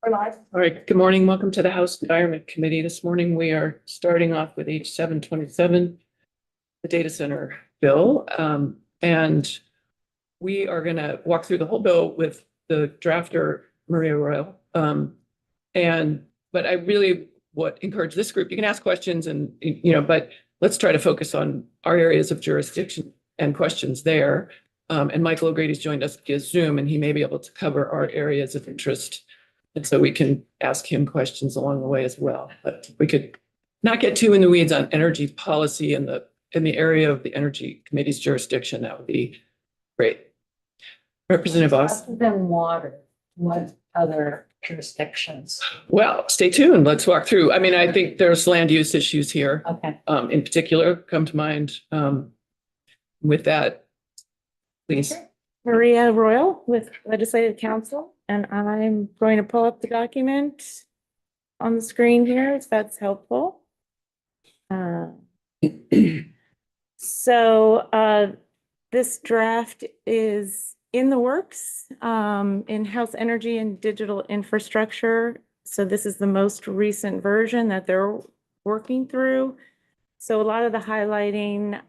We're live. All right, good morning. Welcome to the House Environment Committee. This morning, we are starting off with H 727, the data center bill. And we are going to walk through the whole bill with the drafter, Maria Royal. But I really would encourage this group, you can ask questions but let's try to focus on our areas of jurisdiction and questions there. And Michael O'Grady's joined us via Zoom, and he may be able to cover our areas of interest. And so we can ask him questions along the way as well. But we could not get too in the weeds on energy policy in the area of the Energy Committee's jurisdiction. That would be great. Representative Voss. Other than water, what other jurisdictions? Well, stay tuned. Let's walk through. I mean, I think there's land use issues here. Okay. In particular, come to mind. With that, please. Maria Royal with Legislative Council, and I'm going to pull up the document on the screen here, if that's helpful. This draft is in the works in House Energy and Digital Infrastructure. So this is the most recent version that they're working through. So a lot of the highlighting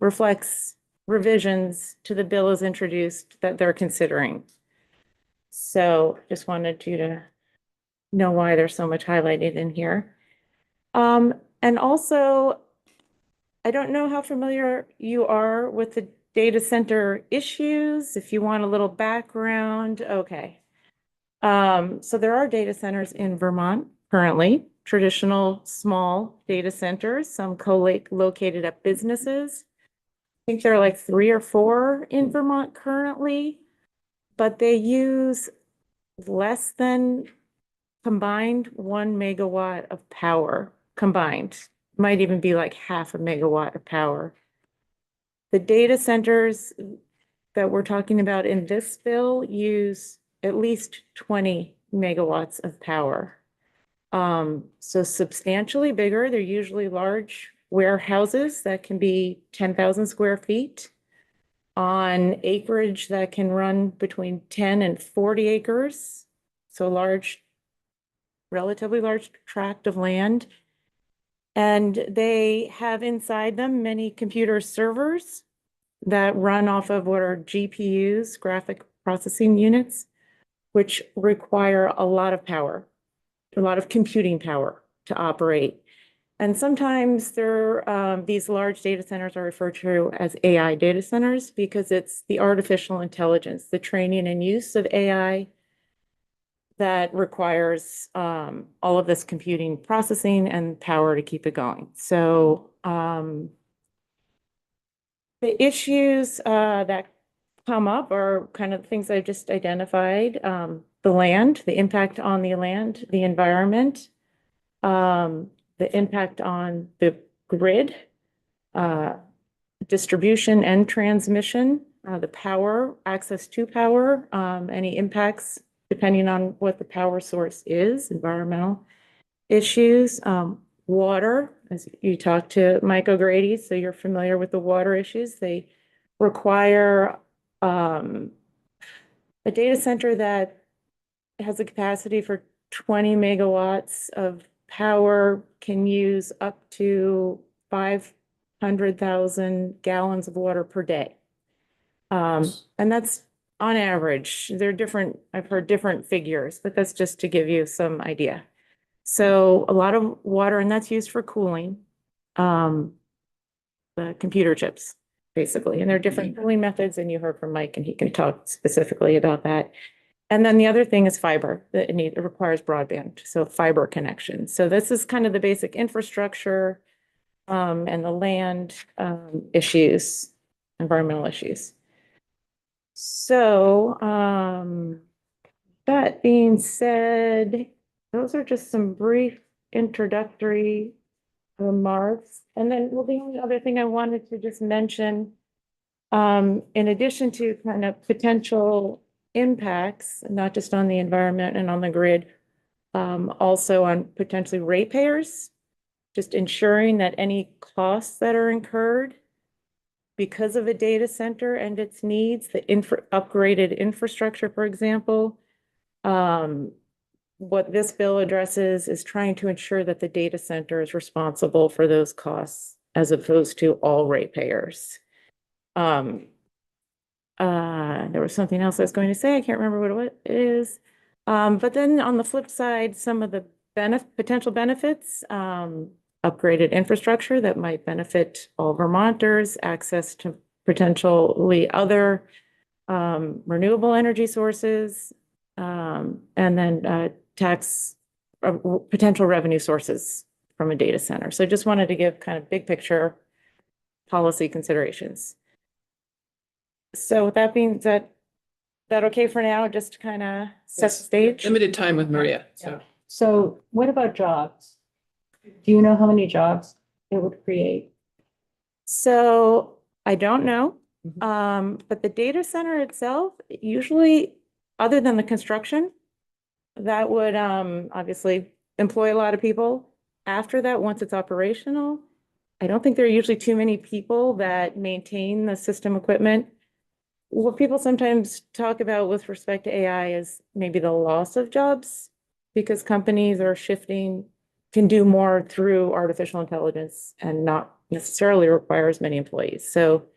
reflects revisions to the bill as introduced that they're considering. So just wanted you to know why there's so much highlighted in here. And also, I don't know how familiar you are with the data center issues. If you want a little background, okay. So there are data centers in Vermont currently, traditional small data centers, some co-located at businesses. I think there are like 3 or 4 in Vermont currently, but they use less than combined 1 megawatt of power combined. Might even be like half a megawatt of power. The data centers that we're talking about in this bill use at least 20 megawatts of power. So substantially bigger. They're usually large warehouses that can be 10,000 square feet on acreage that can run between 10 and 40 acres. So large, relatively large tract of land. And they have inside them many computer servers that run off of what are GPUs, graphic processing units, which require a lot of power, a lot of computing power to operate. And sometimes these large data centers are referred to as AI data centers because it's the artificial intelligence, the training and use of AI that requires all of this computing processing and power to keep it going. So the issues that come up are kind of things I've just identified. The land, the impact on the land, the environment, the impact on the grid, distribution and transmission, the power, access to power, any impacts depending on what the power source is, environmental issues, water, as you talked to Mike O'Grady, so you're familiar with the water issues. They require a data center that has a capacity for 20 megawatts of power, can use up to 500,000 gallons of water per day. And that's on average. They're different, I've heard different figures, but that's just to give you some idea. So a lot of water, and that's used for cooling the computer chips, basically. And there are different cooling methods, and you heard from Mike, and he can talk specifically about that. And then the other thing is fiber, that it requires broadband, so fiber connection. So this is kind of the basic infrastructure and the land issues, environmental issues. So that being said, those are just some brief introductory remarks. And then, well, the only other thing I wanted to just mention, in addition to kind of potential impacts, not just on the environment and on the grid, also on potentially ratepayers, just ensuring that any costs that are incurred because of a data center and its needs, the upgraded infrastructure, for example, what this bill addresses is trying to ensure that the data center is responsible for those costs as opposed to all ratepayers. There was something else I was going to say. I can't remember what it is. But then on the flip side, some of the potential benefits, upgraded infrastructure that might benefit all Vermonters, access to potentially other renewable energy sources, and then tax potential revenue sources from a data center. So just wanted to give kind of big picture policy considerations. So with that being said, that okay for now? Just to kind of set the stage? Limited time with Maria, so. So what about jobs? Do you know how many jobs it would create? So I don't know. Mhm. But the data center itself, usually, other than the construction, that would obviously employ a lot of people. After that, once it's operational, I don't think there are usually too many people that maintain the system equipment. What people sometimes talk about with respect to AI is maybe the loss of jobs because companies are shifting, can do more through artificial intelligence and not necessarily require as many employees. So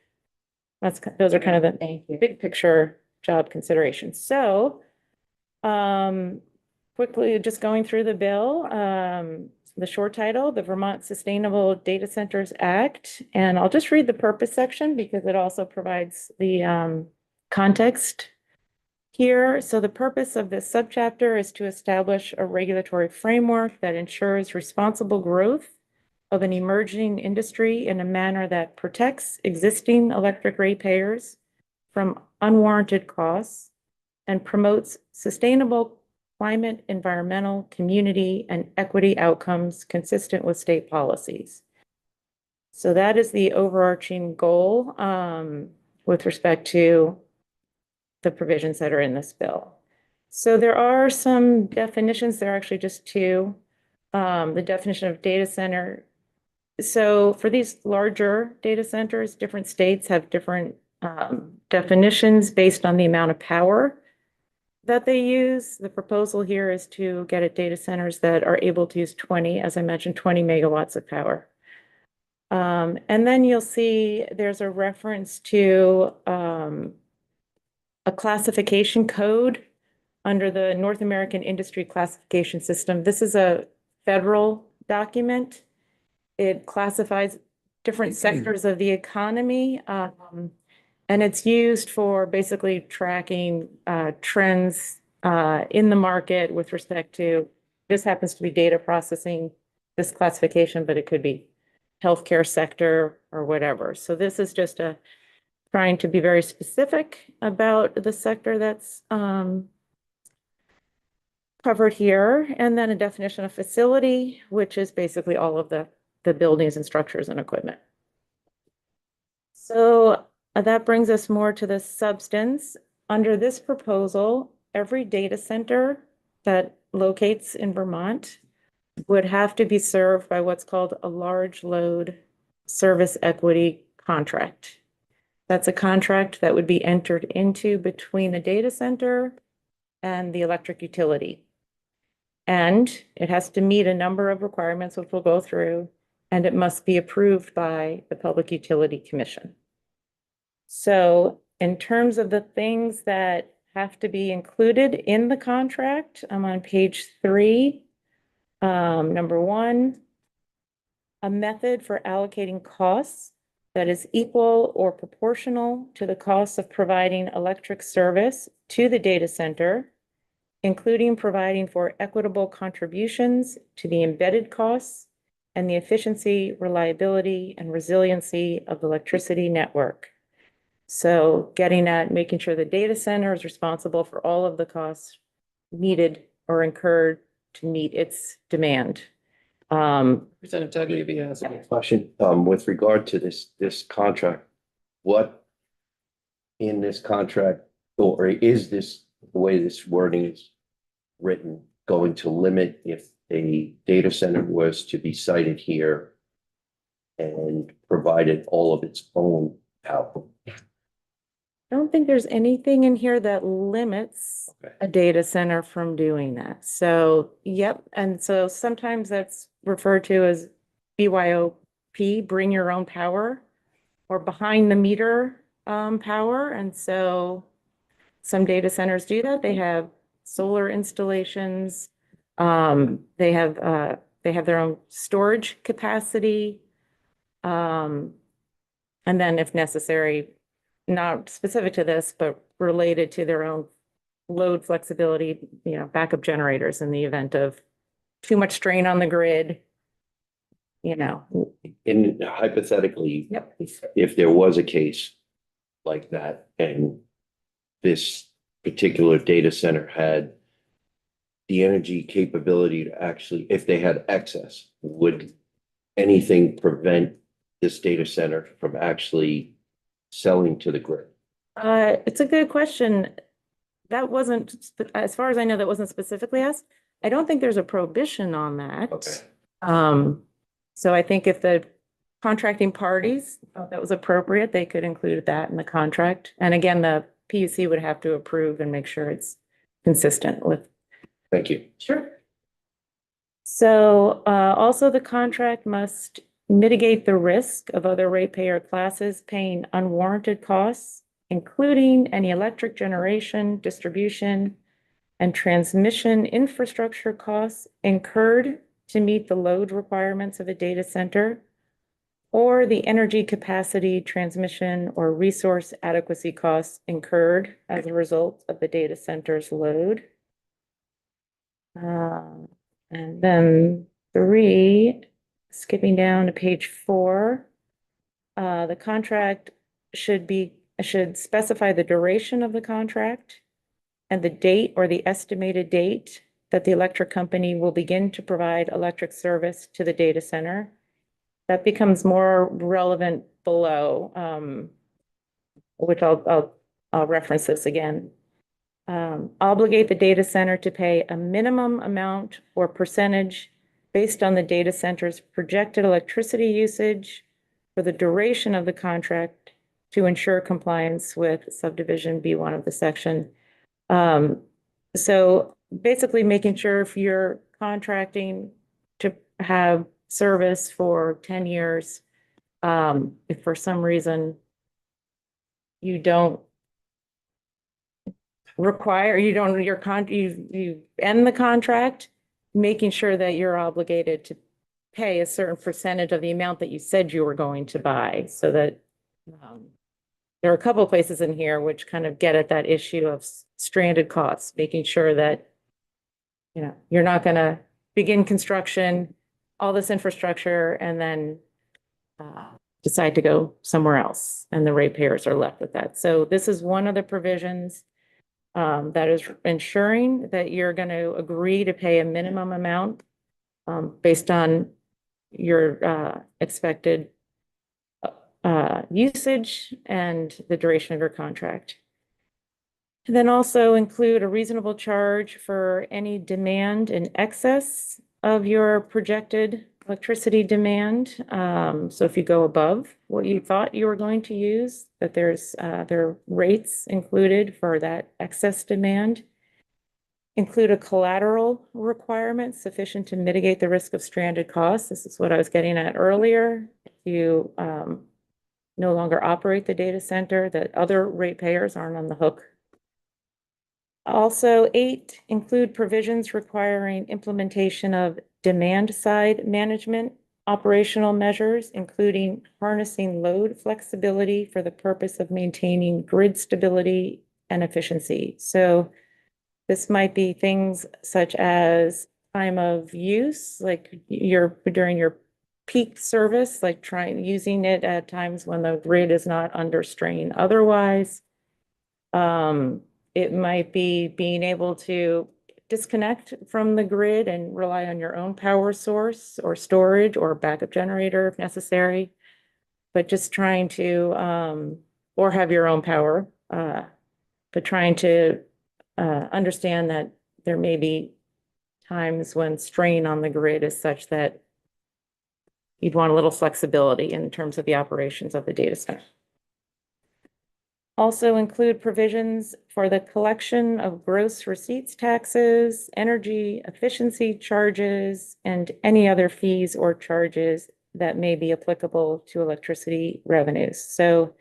those are kind of the Thank you. big picture job considerations. So quickly just going through the bill, the short title, the Vermont Sustainable Data Centers Act. And I'll just read the purpose section because it also provides the context here. So the purpose of this subchapter is to establish a regulatory framework that ensures responsible growth of an emerging industry in a manner that protects existing electric ratepayers from unwarranted costs and promotes sustainable climate, environmental, community, and equity outcomes consistent with state policies. So that is the overarching goal with respect to the provisions that are in this bill. So there are some definitions. There are actually just two. The definition of data center. So for these larger data centers, different states have different definitions based on the amount of power that they use. The proposal here is to get at data centers that are able to use 20, as I mentioned, 20 megawatts of power. And then you'll see there's a reference to a classification code under the North American Industry Classification System. This is a federal document. It classifies different sectors of the economy. And it's used for basically tracking trends in the market with respect to, this happens to be data processing, this classification, but it could be healthcare sector or whatever. So this is just trying to be very specific about the sector that's covered here. And then a definition of facility, which is basically all of the buildings and structures and equipment. So that brings us more to the substance. Under this proposal, every data center that locates in Vermont would have to be served by what's called a large load service equity contract. That's a contract that would be entered into between the data center and the electric utility. And it has to meet a number of requirements, which we'll go through, and it must be approved by the Public Utility Commission. So in terms of the things that have to be included in the contract, I'm on page 3. Number 1, a method for allocating costs that is equal or proportional to the costs of providing electric service to the data center, including providing for equitable contributions to the embedded costs and the efficiency, reliability, and resiliency of the electricity network. So getting at making sure the data center is responsible for all of the costs needed or incurred to meet its demand. Representative Tagliavia has a Question, with regard to this contract, what in this contract, or is this, the way this wording is written, going to limit if a data center was to be sited here and provided all of its own power? I don't think there's anything in here that limits Okay. a data center from doing that. So, yep, and so sometimes that's referred to as BYOP, bring your own power, or behind the meter power. And so some data centers do that. They have solar installations. They have their own storage capacity. And then if necessary, not specific to this, but related to their own load flexibility, backup generators in the event of too much strain on the grid. In hypothetically, Yep. if there was a case like that and this particular data center had the energy capability to actually, if they had excess, would anything prevent this data center from actually selling to the grid? It's a good question. That wasn't, as far as I know, that wasn't specifically asked. I don't think there's a prohibition on that. Okay. So I think if the contracting parties thought that was appropriate, they could include that in the contract. And again, the PUC would have to approve and make sure it's consistent with. Thank you. Sure. So also the contract must mitigate the risk of other ratepayer classes paying unwarranted costs, including any electric generation, distribution, and transmission infrastructure costs incurred to meet the load requirements of a data center, or the energy capacity, transmission, or resource adequacy costs incurred as a result of the data center's load. And then 3, skipping down to page 4, the contract should specify the duration of the contract and the date or the estimated date that the electric company will begin to provide electric service to the data center. That becomes more relevant below, which I'll reference this again. Obligate the data center to pay a minimum amount or percentage based on the data center's projected electricity usage for the duration of the contract to ensure compliance with subdivision B1 of the section. So basically making sure if you're contracting to have service for 10 years, if for some reason you don't require, you end the contract, making sure that you're obligated to pay a certain percentage of the amount that you said you were going to buy, so that there are a couple of places in here which kind of get at that issue of stranded costs, making sure that you're not going to begin construction, all this infrastructure, and then decide to go somewhere else, and the ratepayers are left with that. So this is one of the provisions that is ensuring that you're going to agree to pay a minimum amount based on your expected usage and the duration of your contract. And then also include a reasonable charge for any demand in excess of your projected electricity demand. So if you go above what you thought you were going to use, that there are rates included for that excess demand. Include a collateral requirement sufficient to mitigate the risk of stranded costs. This is what I was getting at earlier. If you no longer operate the data center, that other ratepayers aren't on the hook. Also, 8, include provisions requiring implementation of demand-side management operational measures, including harnessing load flexibility for the purpose of maintaining grid stability and efficiency. So this might be things such as time of use, like during your peak service, like using it at times when the grid is not under strain otherwise. It might be being able to disconnect from the grid and rely on your own power source or storage or backup generator if necessary, but just trying to, or have your own power, but trying to understand that there may be times when strain on the grid is such that you'd want a little flexibility in terms of the operations of the data center. also include provisions for the collection of gross receipts taxes, energy efficiency charges, and any other fees or charges that may be applicable to electricity revenues. So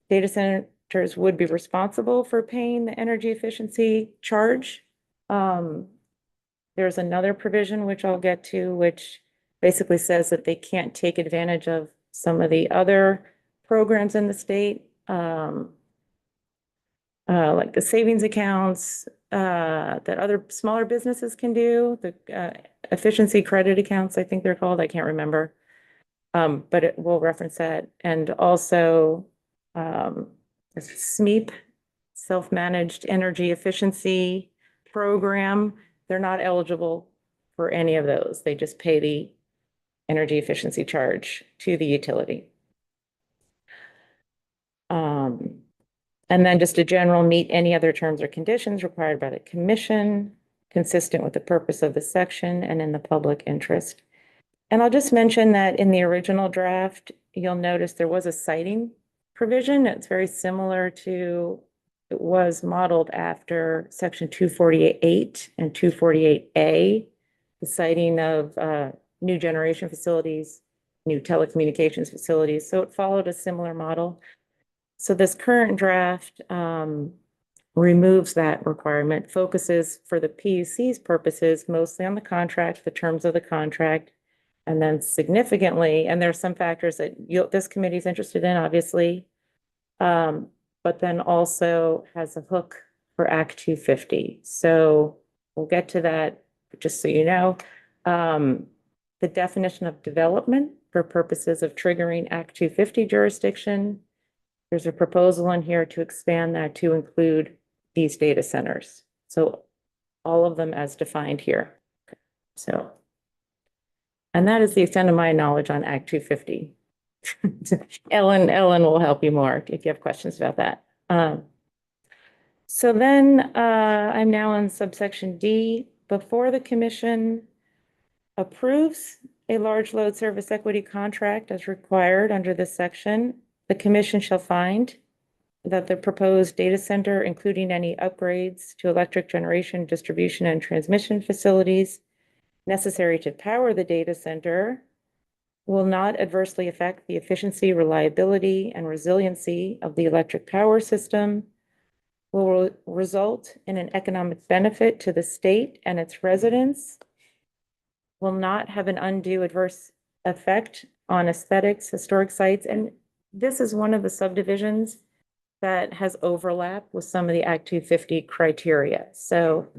data centers would be responsible for paying the energy efficiency charge. There's another provision which I'll get to, which basically says that they can't take advantage of some of the other programs in the state, like the savings accounts that other smaller businesses can do, the efficiency credit accounts, I think they're called, I can't remember. But it will reference that. And also SMEEP, Self-Managed Energy Efficiency Program, they're not eligible for any of those. They just pay the energy efficiency charge to the utility. And then just a general meet any other terms or conditions required by the commission, consistent with the purpose of the section and in the public interest. And I'll just mention that in the original draft, you'll notice there was a citing provision. It's very similar to, it was modeled after section 248 and 248A, the citing of new generation facilities, new telecommunications facilities. So it followed a similar model. So this current draft removes that requirement, focuses for the PUC's purposes mostly on the contract, the terms of the contract, and then significantly, and there are some factors that this committee is interested in, obviously, but then also has a hook for Act 250. So we'll get to that, but just so you know. The definition of development for purposes of triggering Act 250 jurisdiction. There's a proposal in here to expand that to include these data centers. So all of them as defined here. So, and that is the extent of my knowledge on Act 250. Ellen will help you more if you have questions about that. So then I'm now on subsection D. Before the commission approves a large load service equity contract as required under this section, the commission shall find that the proposed data center, including any upgrades to electric generation, distribution, and transmission facilities necessary to power the data center, will not adversely affect the efficiency, reliability, and resiliency of the electric power system, will result in an economic benefit to the state and its residents, will not have an undue adverse effect on aesthetics, historic sites, and this is one of the subdivisions that has overlap with some of the Act 250 criteria. So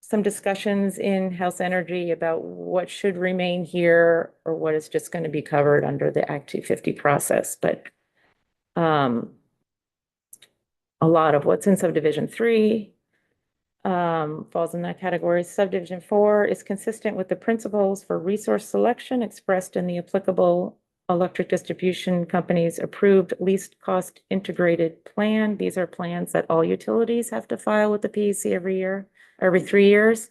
some discussions in House Energy about what should remain here or what is just going to be covered under the Act 250 process. But a lot of what's in subdivision 3 falls in that category. Subdivision 4 is consistent with the principles for resource selection expressed in the applicable electric distribution companies approved least cost integrated plan. These are plans that all utilities have to file with the PUC every 3 years,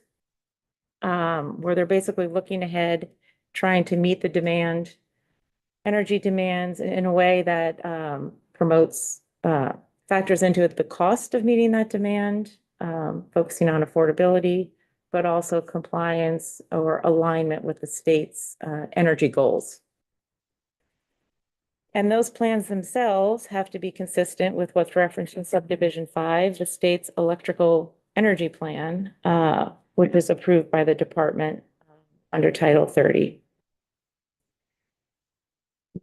where they're basically looking ahead, trying to meet the demand, energy demands in a way that promotes, factors into it the cost of meeting that demand, focusing on affordability, but also compliance or alignment with the state's energy goals. And those plans themselves have to be consistent with what's referenced in subdivision 5, the state's electrical energy plan, which is approved by the department under Title 30.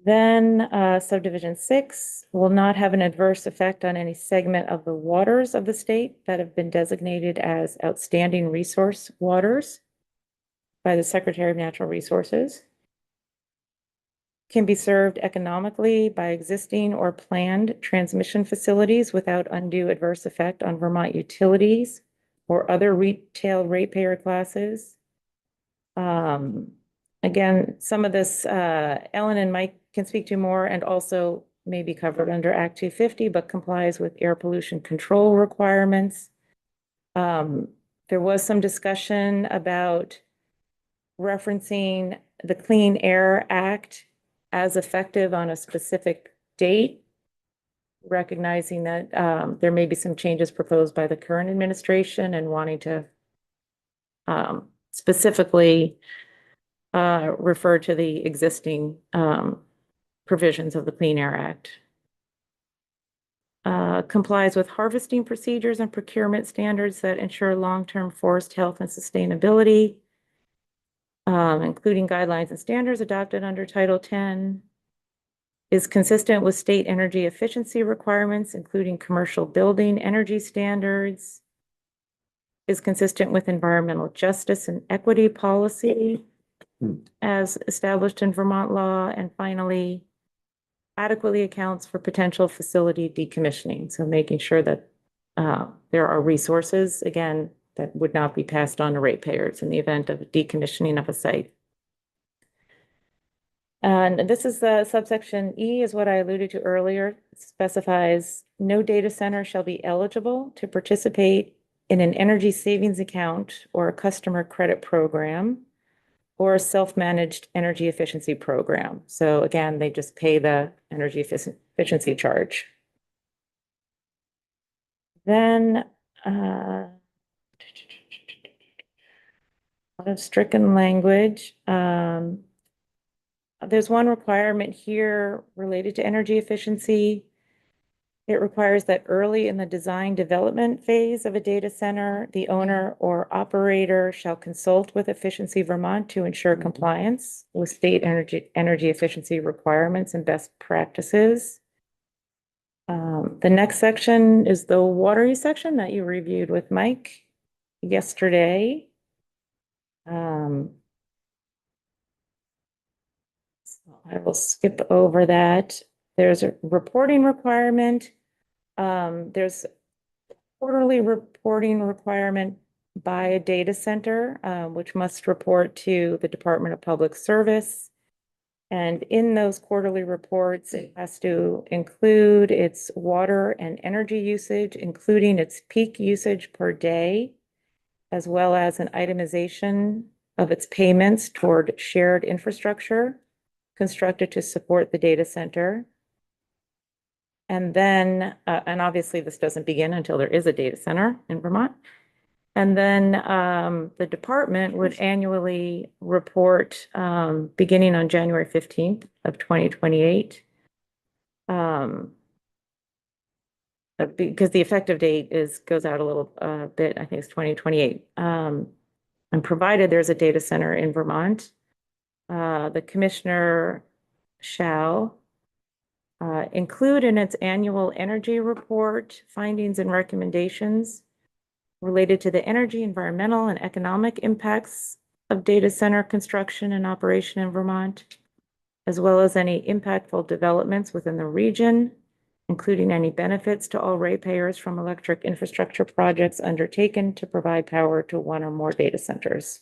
Then subdivision 6 will not have an adverse effect on any segment of the waters of the state that have been designated as outstanding resource waters by the Secretary of Natural Resources. Can be served economically by existing or planned transmission facilities without undue adverse effect on Vermont utilities or other retail ratepayer classes. Again, some of this Ellen and Mike can speak to more and also may be covered under Act 250, but complies with air pollution control requirements. There was some discussion about referencing the Clean Air Act as effective on a specific date. recognizing that there may be some changes proposed by the current administration and wanting to specifically refer to the existing provisions of the Clean Air Act. Complies with harvesting procedures and procurement standards that ensure long-term forest health and sustainability, including guidelines and standards adopted under Title 10, is consistent with state energy efficiency requirements, including commercial building energy standards, is consistent with environmental justice and equity policy as established in Vermont law, and finally, adequately accounts for potential facility decommissioning. So making sure that there are resources, again, that would not be passed on to ratepayers in the event of decommissioning of a site. And this is the subsection E, is what I alluded to earlier. It specifies no data center shall be eligible to participate in an energy savings account or a customer credit program or a self-managed energy efficiency program. So again, they just pay the energy efficiency charge. Then a lot of stricken language. There's one requirement here related to energy efficiency. It requires that early in the design development phase of a data center, the owner or operator shall consult with Efficiency Vermont to ensure compliance with state energy efficiency requirements and best practices. The next section is the water use section that you reviewed with Mike yesterday. So I will skip over that. There's a reporting requirement. There's quarterly reporting requirement by a data center, which must report to the Department of Public Service. And in those quarterly reports, it has to include its water and energy usage, including its peak usage per day, as well as an itemization of its payments toward shared infrastructure constructed to support the data center. And then, and obviously this doesn't begin until there is a data center in Vermont. And then the department would annually report beginning on January 15th of 2028. Because the effective date goes out a little bit, I think it's 2028. And provided there's a data center in Vermont, the commissioner shall include in its annual energy report findings and recommendations related to the energy, environmental, and economic impacts of data center construction and operation in Vermont, as well as any impactful developments within the region, including any benefits to all ratepayers from electric infrastructure projects undertaken to provide power to one or more data centers.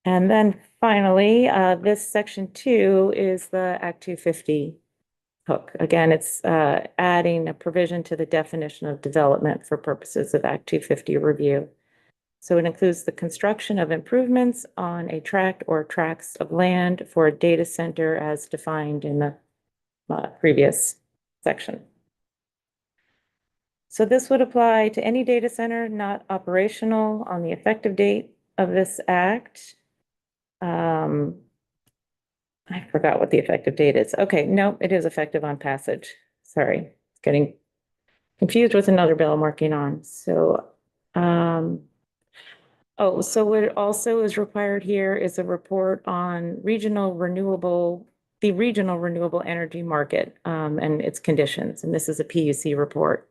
And then finally, this section 2 is the Act 250 hook. Again, it's adding a provision to the definition of development for purposes of Act 250 review. So it includes the construction of improvements on a tract or tracts of land for a data center as defined in the previous section. So this would apply to any data center not operational on the effective date of this act. I forgot what the effective date is. Okay, no, it is effective on passage. Sorry, getting confused with another bill I'm working on. So, so what also is required here is a report on the regional renewable energy market and its conditions. And this is a PUC report.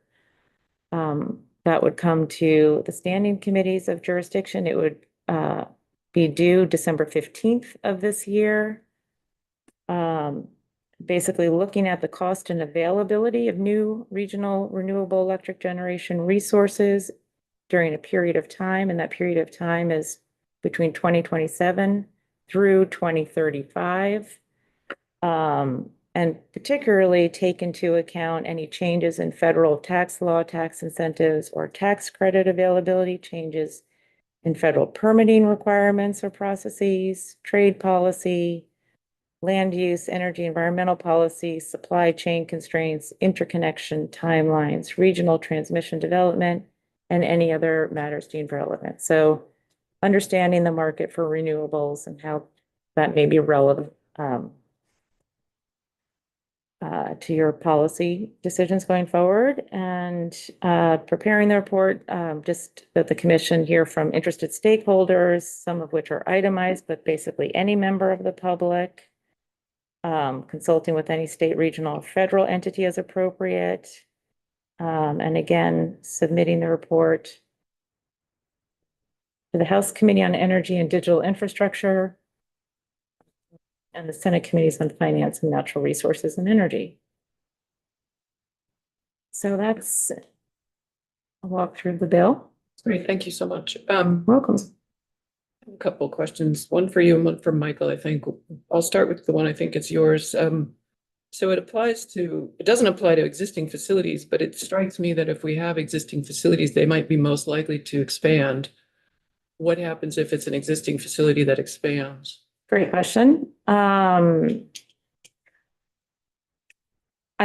That would come to the standing committees of jurisdiction. It would be due December 15th of this year. Basically looking at the cost and availability of new regional renewable electric generation resources during a period of time, and that period of time is between 2027 through 2035. And particularly take into account any changes in federal tax law, tax incentives, or tax credit availability, changes in federal permitting requirements or processes, trade policy, land use, energy, environmental policy, supply chain constraints, interconnection timelines, regional transmission development, and any other matters deemed relevant. So understanding the market for renewables and how that may be relevant to your policy decisions going forward, and preparing the report, just that the commission hear from interested stakeholders, some of which are itemized, but basically any member of the public, consulting with any state, regional, or federal entity as appropriate, and again, submitting the report to the House Committee on Energy and Digital Infrastructure and the Senate Committees on Finance and Natural Resources and Energy. So that's a walk through the bill. Great, thank you so much. Welcome. A couple of questions, one for you and one for Michael, I think. I'll start with the one I think is yours. So it doesn't apply to existing facilities, but it strikes me that if we have existing facilities, they might be most likely to expand. What happens if it's an existing facility that expands? Great question. I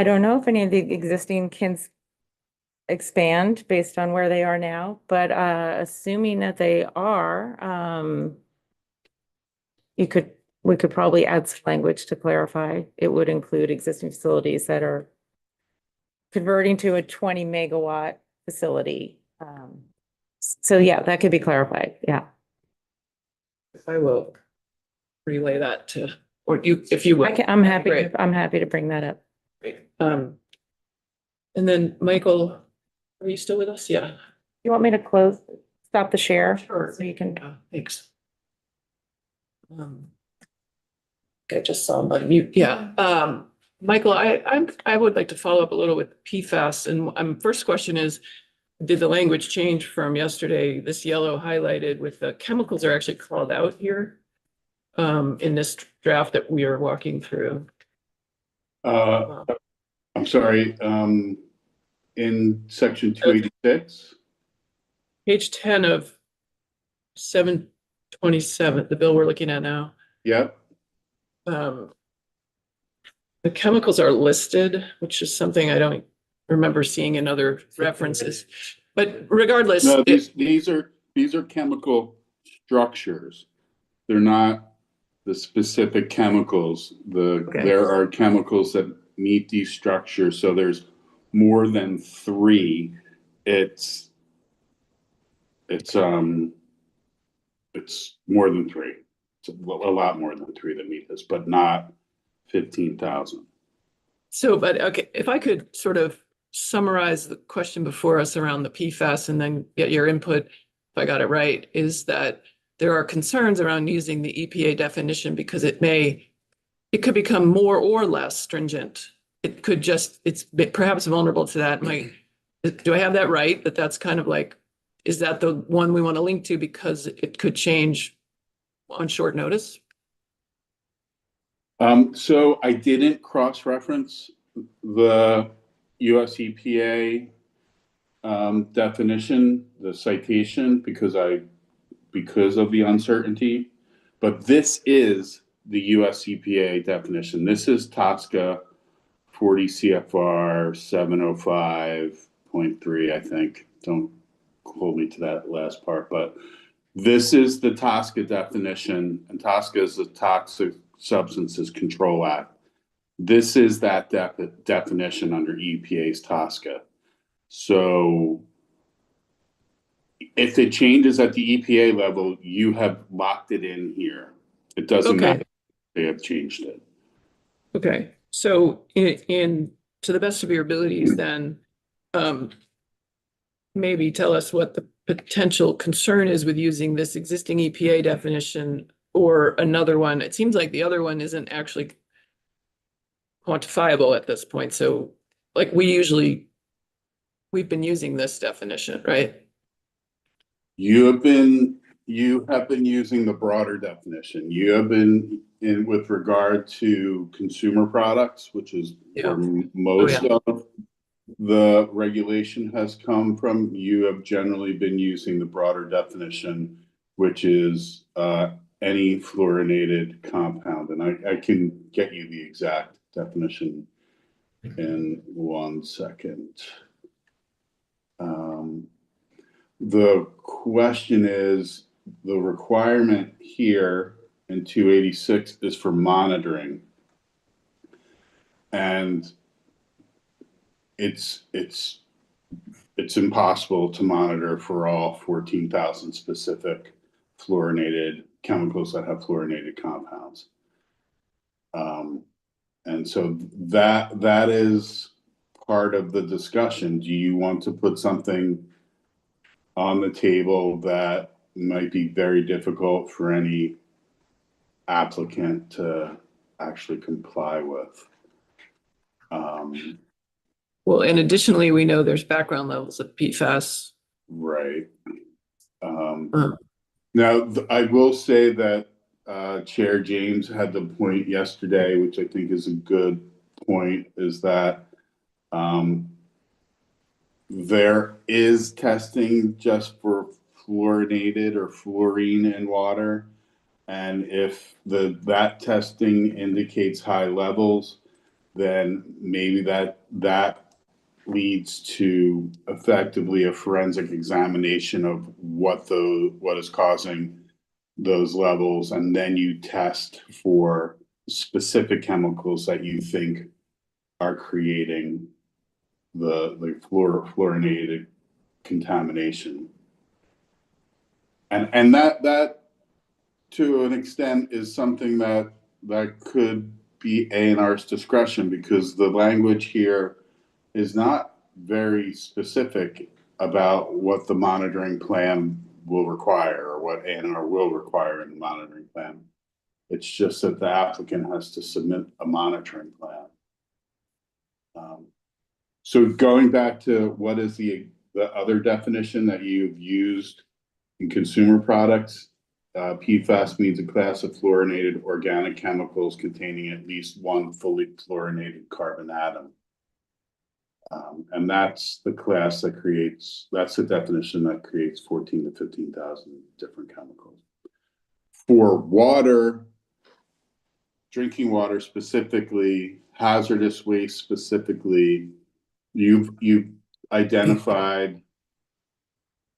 don't know if any of the existing can expand based on where they are now, but assuming that they are, we could probably add some language to clarify. It would include existing facilities that are converting to a 20 megawatt facility. So yeah, that could be clarified. Yeah. I will relay that to, or you, if you will. I'm happy, Great. I'm happy to bring that up. Great. And then Michael, are you still with us? Yeah. You want me to stop the share? Sure. So you can. Thanks. I just saw my mute. Yeah. Michael, I would like to follow up a little with PFAS. And first question is, did the language change from yesterday? This yellow highlighted with the chemicals are actually called out here in this draft that we are walking through. I'm sorry, in section 286? Page 10 of 727, the bill we're looking at now. Yep. The chemicals are listed, which is something I don't remember seeing in other references. But regardless, No, these are chemical structures. They're not the specific chemicals. Okay. There are chemicals that meet these structures, so there's more than 3. It's more than 3. It's a lot more than 3 that meet this, but not 15,000. so, but okay, if I could sort of summarize the question before us around the PFAS and then get your input, if I got it right, is that there are concerns around using the EPA definition because it could become more or less stringent. It could it's perhaps vulnerable to that. Do I have that right? That's kind of like, is that the one we want to link to because it could change on short notice? So I didn't cross-reference the US EPA definition, the citation, because of the uncertainty, but this is the US EPA definition. This is TSCA 40 CFR 705.3, I think. Don't hold me to that last part, but this is the TSCA definition, and TSCA is the Toxic Substances Control Act. This is that definition under EPA's TSCA. So if it changes at the EPA level, you have locked it in here. It doesn't matter if they have changed it. Okay, so in to the best of your abilities, then maybe tell us what the potential concern is with using this existing EPA definition or another one. It seems like the other one isn't actually quantifiable at this point. So like we've been using this definition, right? You have been using the broader definition. You have been with regard to consumer products, which is where most of the regulation has come from. You have generally been using the broader definition, which is any fluorinated compound, and I can get you the exact definition in 1 second. The question is, the requirement here in 286 is for monitoring. And it's impossible to monitor for all 14,000 specific fluorinated chemicals that have fluorinated compounds. And so that is part of the discussion. Do you want to put something on the table that might be very difficult for any applicant to actually comply with? Well, and additionally, we know there's background levels of PFAS. Right. Uh. Now, I will say that Chair James had the point yesterday, which I think is a good point, is that there is testing just for fluorinated or fluorine in water. And if that testing indicates high levels, then maybe that leads to effectively a forensic examination of what is causing those levels, and then you test for specific chemicals that you think are creating the fluorinated contamination. And that to an extent is something that could be A&R's discretion, because the language here is not very specific about what the monitoring plan will require or what A&R will require in the monitoring plan. It's just that the applicant has to submit a monitoring plan. So going back to what is the other definition that you've used in consumer products, PFAS means a class of fluorinated organic chemicals containing at least one fully fluorinated carbon atom. And that's the class that that's the definition that creates 14 to 15,000 different chemicals. For water, drinking water specifically, hazardous waste specifically, you've identified,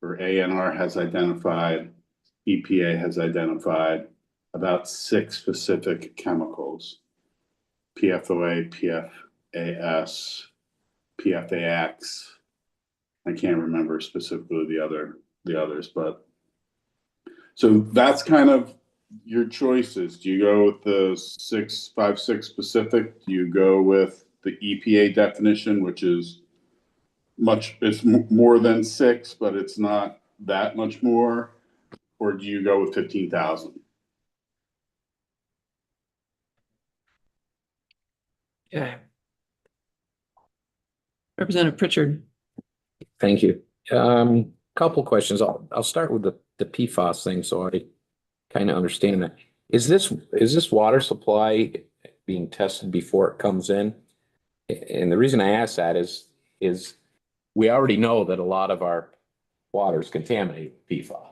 or A&R has identified, EPA has identified about 6 specific chemicals: PFOA, PFAS, PFAX. I can't remember specifically the others, but so that's kind of your choices. Do you go with the 656 specific? Do you go with the EPA definition, which is it's more than 6, but it's not that much more? Or do you go with 15,000? Okay. Representative Pritchard. Thank you. Couple questions. I'll start with the PFAS thing, so I kind of understand that. Is this water supply being tested before it comes in? And the reason I ask that is we already know that a lot of our water is contaminated with PFAS.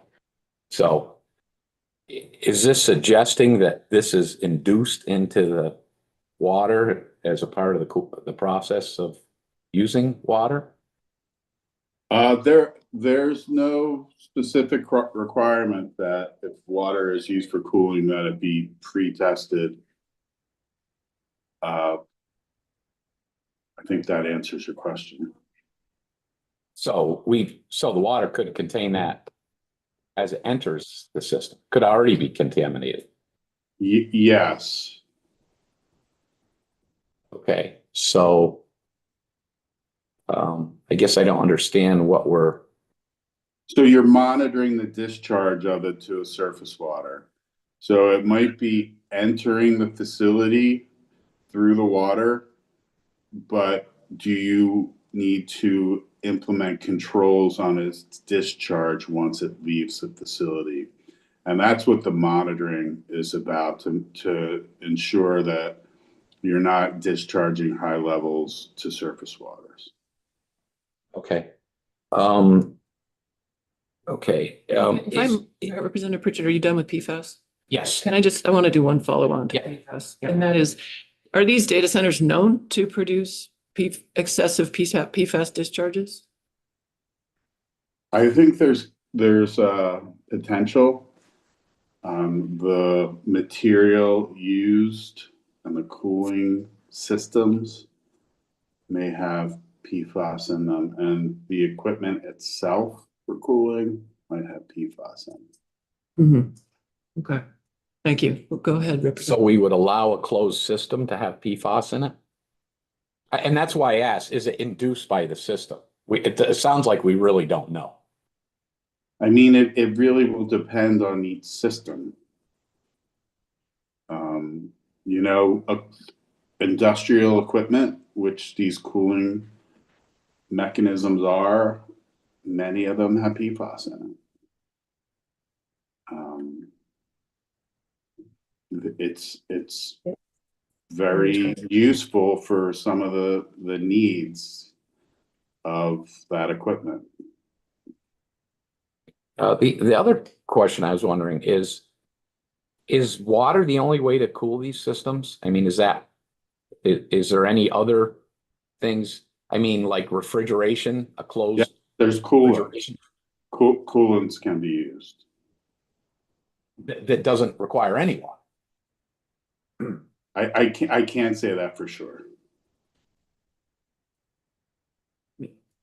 So is this suggesting that this is induced into the water as a part of the process of using water? There's no specific requirement that if water is used for cooling, that it be pre-tested. I think that answers your question. So the water could contain that as it enters the system, could already be contaminated. Yes. Okay, so I guess I don't understand what So you're monitoring the discharge of it to a surface water. So it might be entering the facility through the water, but do you need to implement controls on its discharge once it leaves the facility? And that's what the monitoring is about, to ensure that you're not discharging high levels to surface waters. Okay. Okay. Representative Pritchard, are you done with PFAS? Yes. I want to do one follow-on to Yeah. PFAS, and that is, are these data centers known to produce excessive PFAS discharges? I think there's potential. The material used and the cooling systems may have PFAS in them, and the equipment itself for cooling might have PFAS in it. Mm-hmm. Okay, thank you. Well, go ahead, So Representative. we would allow a closed system to have PFAS in it? And that's why I asked, is it induced by the system? It sounds like we really don't know. I mean, it really will depend on each system. You know, industrial equipment, which these cooling mechanisms are, many of them have PFAS in it. It's very useful for some of the needs of that equipment. The other question I was wondering is water the only way to cool these systems? I mean, is there any other things? I mean, like refrigeration, a closed There's coolant. refrigeration Coolants can be used. that doesn't require any water. I can't say that for sure.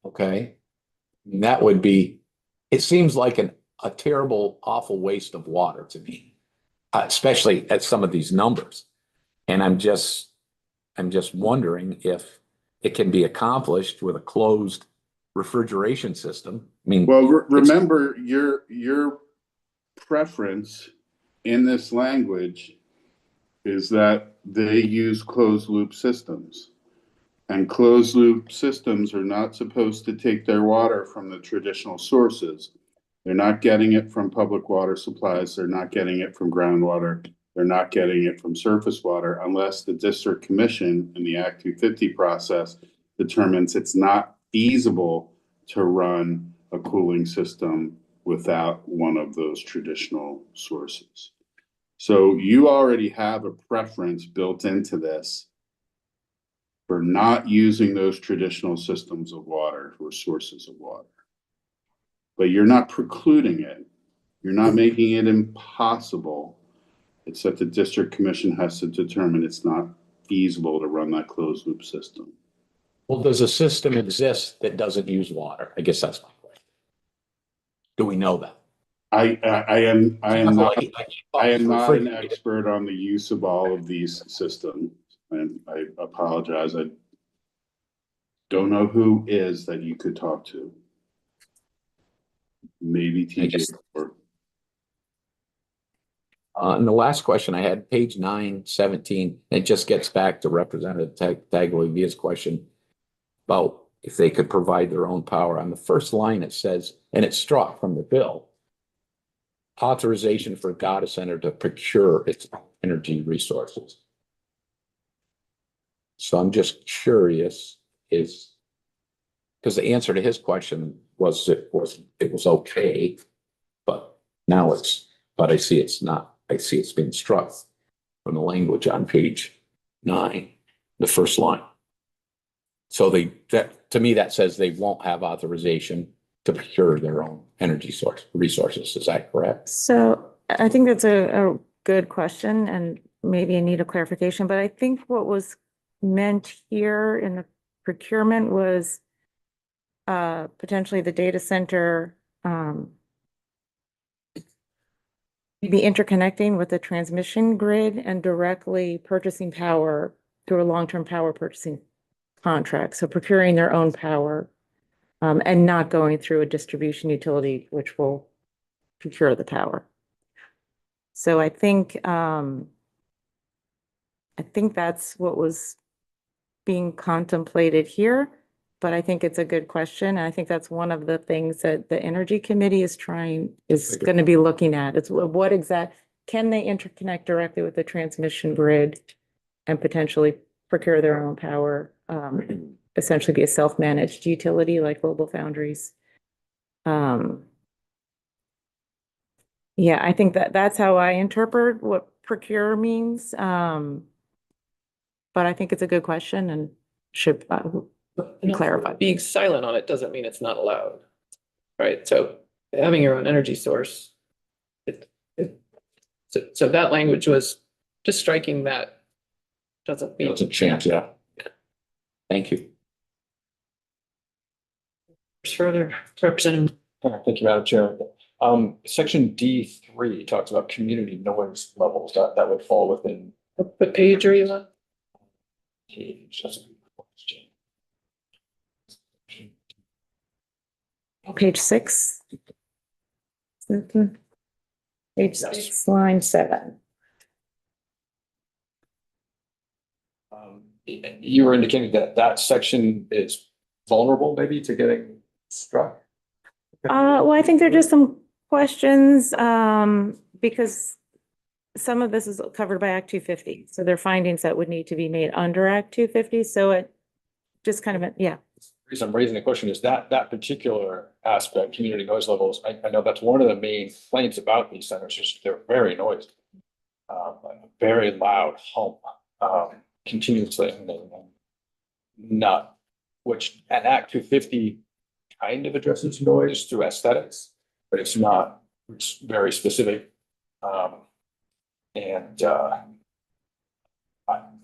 Okay. And that would be, it seems like a terrible, awful waste of water to me, especially at some of these numbers. And I'm just wondering if it can be accomplished with a closed refrigeration system. I mean, Well, remember your preference in this language is that they use closed loop systems. And closed loop systems are not supposed to take their water from the traditional sources. They're not getting it from public water supplies. They're not getting it from groundwater. They're not getting it from surface water unless the district commission in the Act 250 process determines it's not feasible to run a cooling system without one of those traditional sources. So you already have a preference built into this for not using those traditional systems of water or sources of water. But you're not precluding it. You're not making it impossible. It's that the district commission has to determine it's not feasible to run that closed loop system. well, does a system exist that doesn't use water? I guess that's my question. Do we know that? I am not an Refrigerated. expert on the use of all of these systems, and I apologize. I don't know who is that you could talk to. Maybe TJ. Or And the last question I had, page 917, it just gets back to Representative Tagliafia's question about if they could provide their own power. On the first line, it says, and it's struck from the bill, authorization for data center to procure its energy resources. So I'm just curious, is because the answer to his question was it was okay, but now but I see it's not. I see it's been struck from the language on page 9, the first line. So to me, that says they won't have authorization to procure their own energy resources. Is that correct? So I think that's a good question and maybe I need a clarification, but I think what was meant here in the procurement was potentially the data center be interconnecting with the transmission grid and directly purchasing power through a long-term power purchasing contract. So procuring their own power and not going through a distribution utility, which will procure the power. So I think that's what was being contemplated here, but I think it's a good question. And I think that's one of the things that the Energy Committee is going to be looking at. It's can they interconnect directly with the transmission grid and potentially procure their own power, essentially be a self-managed utility like Global Foundries. Yeah, I think that that's how I interpret what procure means. But I think it's a good question and should be clarified. Being silent on it doesn't mean it's not allowed, right? So having your own energy source, so that language was just striking that doesn't mean. It's a chance, yeah. Thank you. Further, Representative. Thank you, Madam Chair. Section D3 talks about community noise levels that would fall within What page are you on? page. That's a good question. Page 6. Page 6, line 7. You were indicating that that section is vulnerable maybe to getting struck? Well, I think there are just some questions, because some of this is covered by Act 250. So there are findings that would need to be made under Act 250. So it just kind of, yeah. The reason I'm raising the question is that particular aspect, community noise levels, I know that's one of the main complaints about these centers, is they're very noisy. Very loud hum, continuously, and not, which an Act 250 kind of addresses noise through aesthetics, but it's not, it's very specific.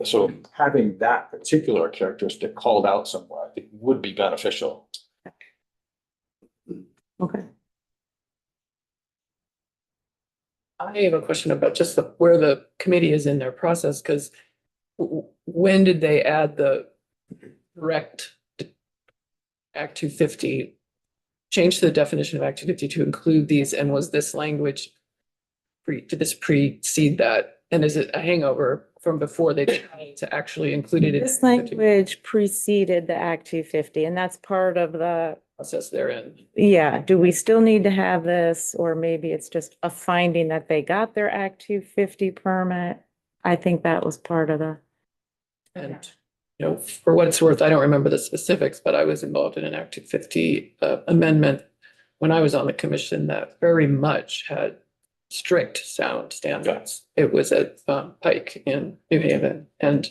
So having that particular characteristic called out somewhere, I think would be beneficial. Okay. I have a question about just where the committee is in their process, because when did they add the direct Act 250, change the definition of Act 250 to include these, and was this language, did this precede that? And is it a hangover from before they decided to actually include it in This language preceded the Act 250, and that's part of the, process they're in? yeah, do we still need to have this? Or maybe it's just a finding that they got their Act 250 permit. I think that was part of the. And, you know, for what it's worth, I don't remember the specifics, but I was involved in an Act 250 amendment when I was on the commission that very much had strict sound standards. It was at Pike in New Haven, and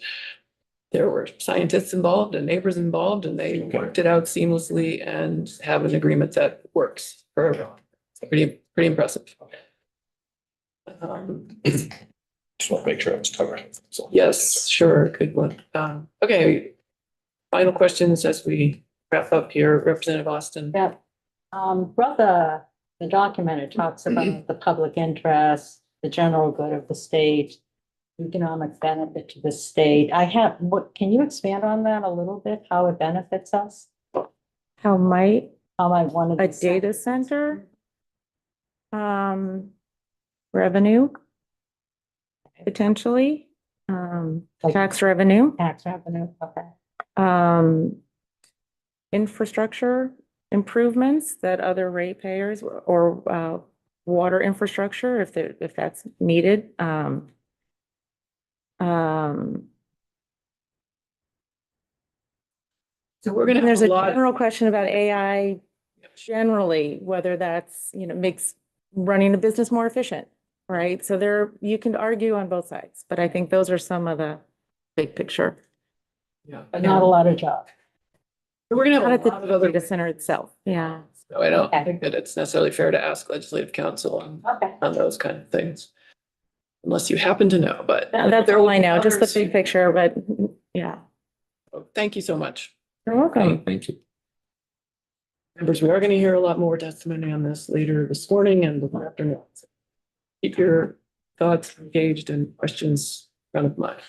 there were scientists involved and neighbors involved, and they worked it out seamlessly and have an agreement that works for everyone. It's pretty impressive. Just want to make sure it's covered. So. Yes, sure, good one. Okay, final questions as we wrap up here, Representative Austin. Yeah. Throughout the document, it talks about the public interest, the general good of the state, economic benefit to the state. Can you expand on that a little bit, how it benefits us? How might How might one of a these data sentences- center, revenue, potentially, tax revenue, Tax revenue, okay. infrastructure improvements that other ratepayers or water infrastructure, if that's needed. So we're gonna And have there's a a lot. general question about AI generally, whether that's, makes running a business more efficient, right? So you can argue on both sides, but I think those are some of the big picture. Yeah, But not a lot of jobs. we're gonna Not have at a lot of the other. data center itself, yeah. So I don't Okay. think that it's necessarily fair to ask legislative counsel Okay. on those kind of things. Unless you happen to know, but. That's there all will I be know, just the others. big picture, but yeah. Thank you so much. You're welcome. Thank you. Members, we are going to hear a lot more testimony on this later this morning and this afternoon. Keep your thoughts engaged and questions front of mind.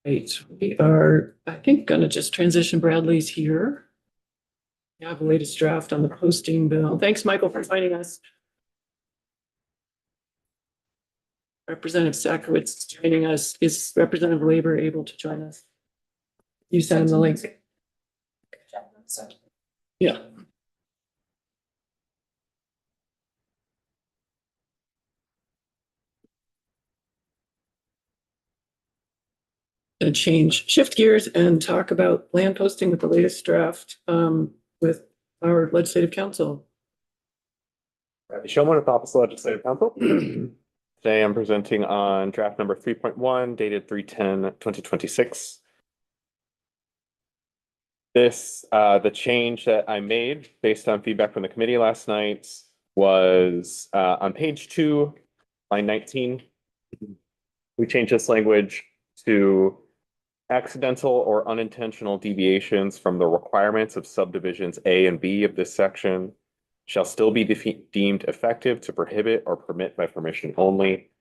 Great. We are, I think, going to just transition. Bradley's here. We have the latest draft on the posting bill. Thanks, Michael, for finding us. Representative Sakowitz joining us. Is Representative Labor able to join us? You sent him the link. Yeah. Gonna shift gears and talk about land posting with the latest draft with our legislative council. Ravi Showman with Office of Legislative Counsel. Today I'm presenting on draft number 3.1 dated 3/10/2026. This, the change that I made based on feedback from the committee last night was on page 2, line 19. We changed this language to accidental or unintentional deviations from the requirements of subdivisions A and B of this section shall still be deemed effective to prohibit or permit by permission only.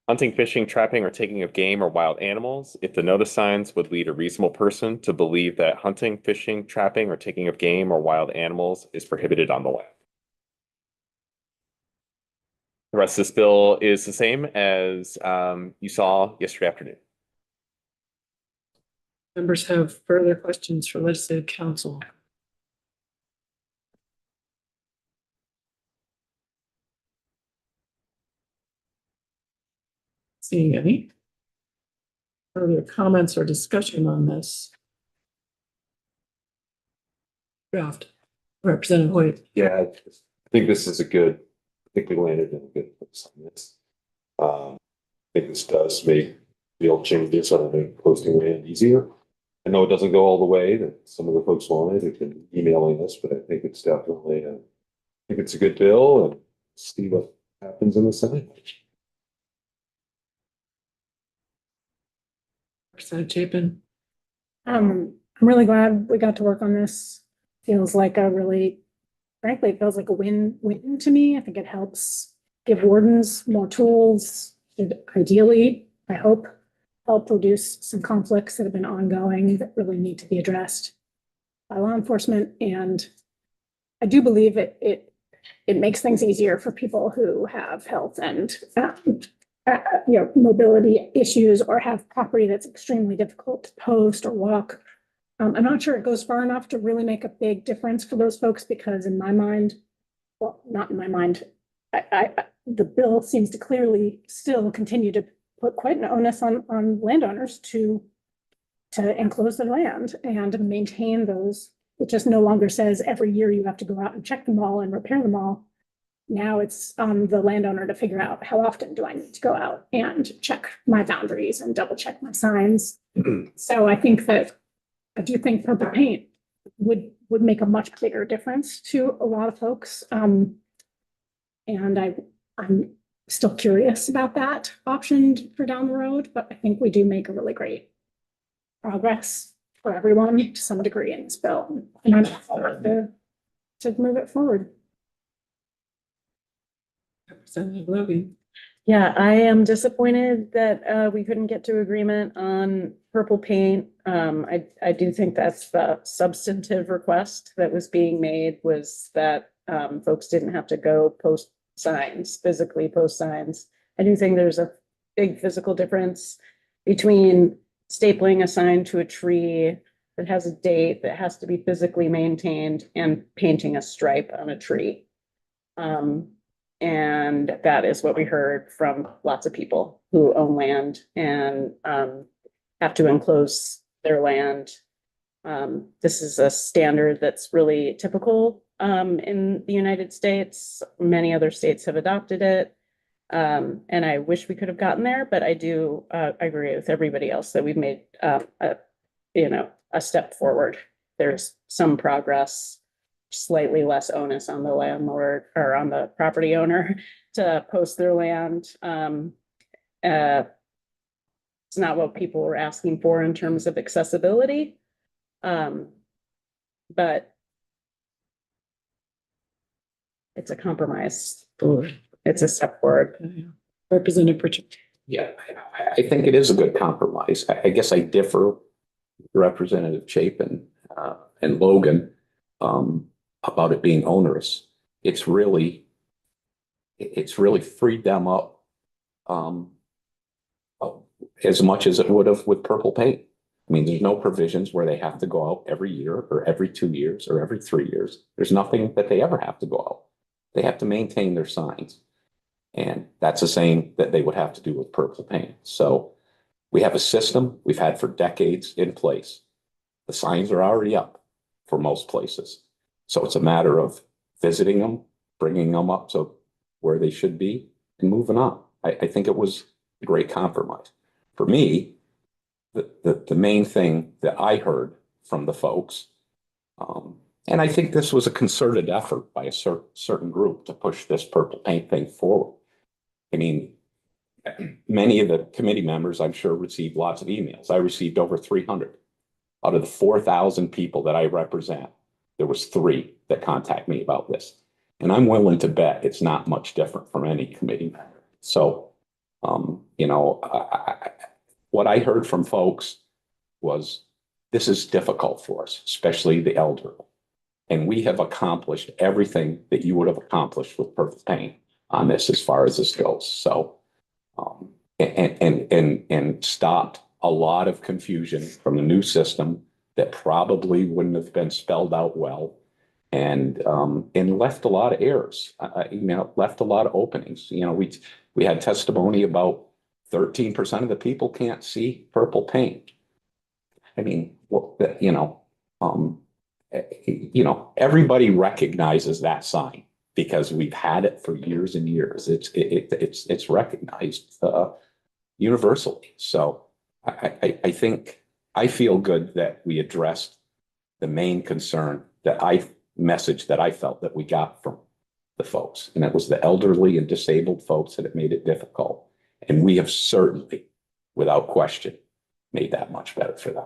Hunting, fishing, trapping, or taking of game or wild animals, if the notice signs would lead a reasonable person to believe that hunting, fishing, trapping, or taking of game or wild animals is prohibited on the land. The rest of this bill is the same as you saw yesterday afternoon. Members have further questions for legislative counsel? Seeing any further comments or discussion on this draft? Representative Hoyt. Yeah, I think this is I think we landed in a good place on this. I think this does make real changes on the posting land easier. I know it doesn't go all the way that some of the folks wanted, who've been emailing us, but I think it's definitely, I think it's a good bill, and see what happens in the Senate. Representative Chapin. I'm really glad we got to work on this. Feels like frankly, it feels like a win-win to me. I think it helps give wardens more tools. Should ideally, I hope, help reduce some conflicts that have been ongoing that really need to be addressed by law enforcement. And I do believe it makes things easier for people who have health and mobility issues or have property that's extremely difficult to post or walk. I'm not sure it goes far enough to really make a big difference for those folks, because in my mind, well, not in my mind, the bill seems to clearly still continue to put quite an onus on landowners to enclose their land and maintain those. It just no longer says every year you have to go out and check them all and repair them all. Now it's on the landowner to figure out, how often do I need to go out and check my boundaries and double check my signs. So I do think purple paint would make a much bigger difference to a lot of folks. And I'm still curious about that option for down the road, but I think we do make a really great progress for everyone to some degree in this bill. And I'm excited to move it forward. Representative Logan. Yeah, I am disappointed that we couldn't get to agreement on purple paint. I do think that's the substantive request that was being made, was that folks didn't have to go physically post signs. I do think there's a big physical difference between stapling a sign to a tree that has a date that has to be physically maintained and painting a stripe on a tree. And that is what we heard from lots of people who own land and have to enclose their land. This is a standard that's really typical in the United States. Many other states have adopted it. And I wish we could have gotten there, but I do agree with everybody else that we've made a step forward. There's some progress. Slightly less onus on the landlord or on the property owner to post their land. It's not what people were asking for in terms of accessibility. But it's a compromise. It's a step forward. Representative Pritchard. Yeah, I think it is a good compromise. I guess I differ with Representative Chapin and Logan about it being onerous. It's really freed them up as much as it would have with purple paint. I mean, there's no provisions where they have to go out every year or every 2 years or every 3 years. There's nothing that they ever have to go out. They have to maintain their signs. And that's the same that they would have to do with purple paint. So we have a system we've had for decades in place. The signs are already up for most places. So it's a matter of visiting them, bringing them up to where they should be and moving on. I think it was a great compromise. For me, the main thing that I heard from the folks, and I think this was a concerted effort by a certain group to push this purple paint thing forward. I mean, many of the committee members, I'm sure, received lots of emails. I received over 300. Out of the 4,000 people that I represent, there was 3 that contact me about this. And I'm willing to bet it's not much different from any committee member. So, you know, what I heard from folks was this is difficult for us, especially the elderly. And we have accomplished everything that you would have accomplished with purple paint on this as far as this goes. So, and stopped a lot of confusion from the new system that probably wouldn't have been spelled out well, and left a lot of errors. You know, left a lot of openings. You know, we had testimony about 13% of the people can't see purple paint. I mean, you know, everybody recognizes that sign because we've had it for years and years. It's recognized universally. So I think I feel good that we addressed the main concern message that I felt that we got from the folks, and it was the elderly and disabled folks that it made it difficult. And we have certainly, without question, made that much better for them.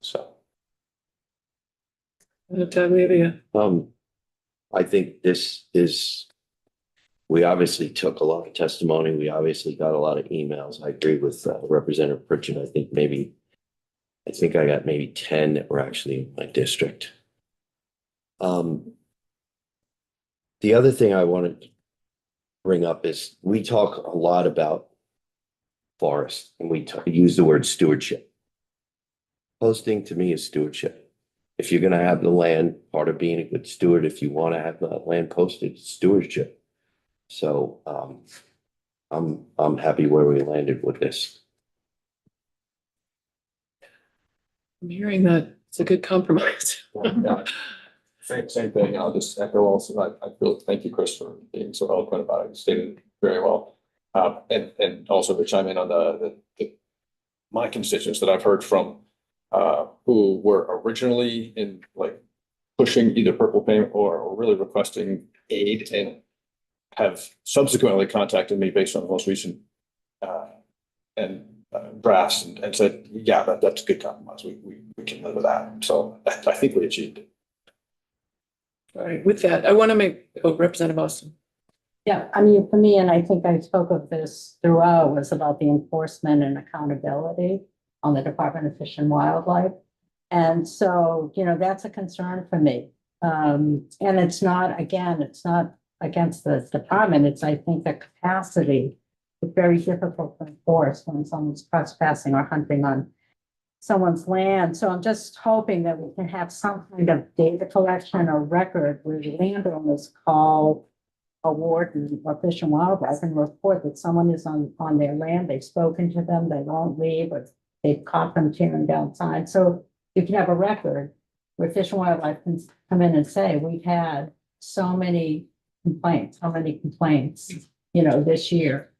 So. I think this is, we obviously took a lot of testimony. We obviously got a lot of emails. I agree with Representative Pritchett. I think I got maybe 10 that were actually in my district. The other thing I wanted to bring up is we talk a lot about forest and we use the word stewardship. Posting to me is stewardship. If you're going to have the land, part of being a good steward, if you want to have the land posted, it's stewardship. So I'm happy where we landed with this. I'm hearing that it's a good compromise. Yeah. Same thing. I'll just echo also. I feel, thank you, Chris, for being so eloquent about it. You stated it very well. And also to chime in on my constituents that I've heard from who were originally in like pushing either purple paint or really requesting aid and have subsequently contacted me based on the most recent drafts and said, yeah, that's a good compromise. We can live with that. So I think we achieved it. All right, with that, I want to Representative Austin. Yeah, I mean, for me, and I think I spoke of this throughout, was about the enforcement and accountability on the Department of Fish and Wildlife. And so, you know, that's a concern for me. And it's not, again, it's not against the department. It's, I think, the capacity is very difficult to enforce when someone's trespassing or hunting on someone's land. So I'm just hoping that we can have some kind of data collection or record where the landowners call a warden or Fish and Wildlife and report that someone is on their land, they've spoken to them, they won't leave, or they've caught them tearing down signs. So you can have a record where Fish and Wildlife can come in and say, we've had so many complaints, you know, this year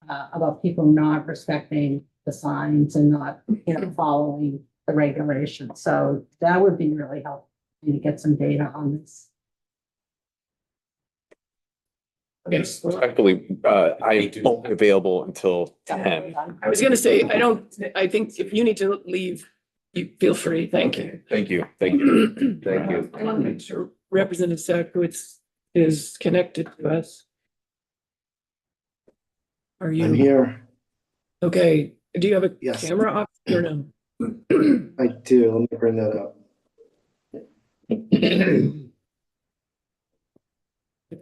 about people not respecting the signs and not, you know, following the regulations. So that would be really helpful to get some data on this. Yes, respectfully, I won't be available until 10. I was going to say, I think if you need to leave, you feel free. Thank you. Thank you. Thank you. Thank you. I want to make sure Representative Sakowicz is connected to us. Are you? I'm here. Okay. Do you have a Yes. camera off or no? I do. Let me bring that up.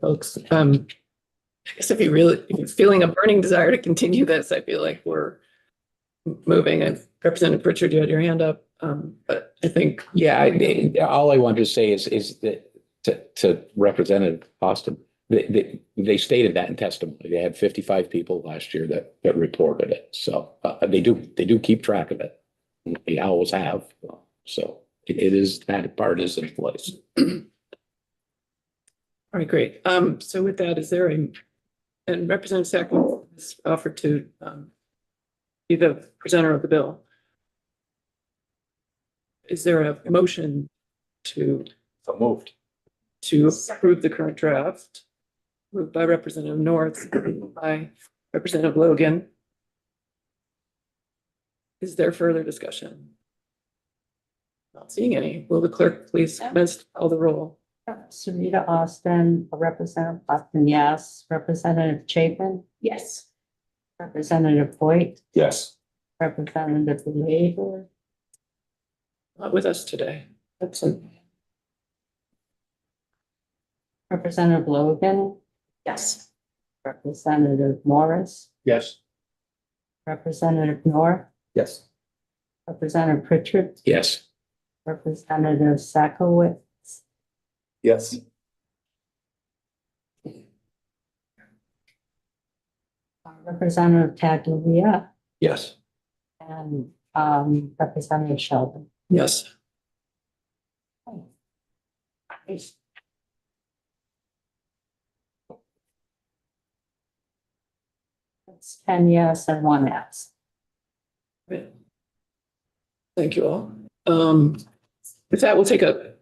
Folks, I guess if you're feeling a burning desire to continue this, I feel like we're moving. And Representative Pritchard, you had your hand up. But I think, all I wanted to say is that to Representative Austin, they stated that in testimony. They had 55 people last year that reported it. So they do keep track of it. They always have. So it is, that part is in place. all right, great. So with that, is there a And Representative Sackler has offered to be the presenter of the bill. Is there a motion to So moved. approve the current draft? Moved by Representative North, seconded by Representative Logan. Is there further discussion? Not seeing any. Will the clerk please commence to call the roll? Sarita Austin, Representative Austin, yes. Representative Chapin, Yes. Representative Hoyt, Yes. Representative Leader, Not with us today. Absent. Representative Logan, Yes. Representative Morris, Yes. Representative North, Yes. Representative Pritchard, Yes. Representative Sakowitz, Yes. Representative Taglia, Yes. and Representative Sheldon. Yes. It's 10 yes and 1 absent. Thank you all. With that, we'll take a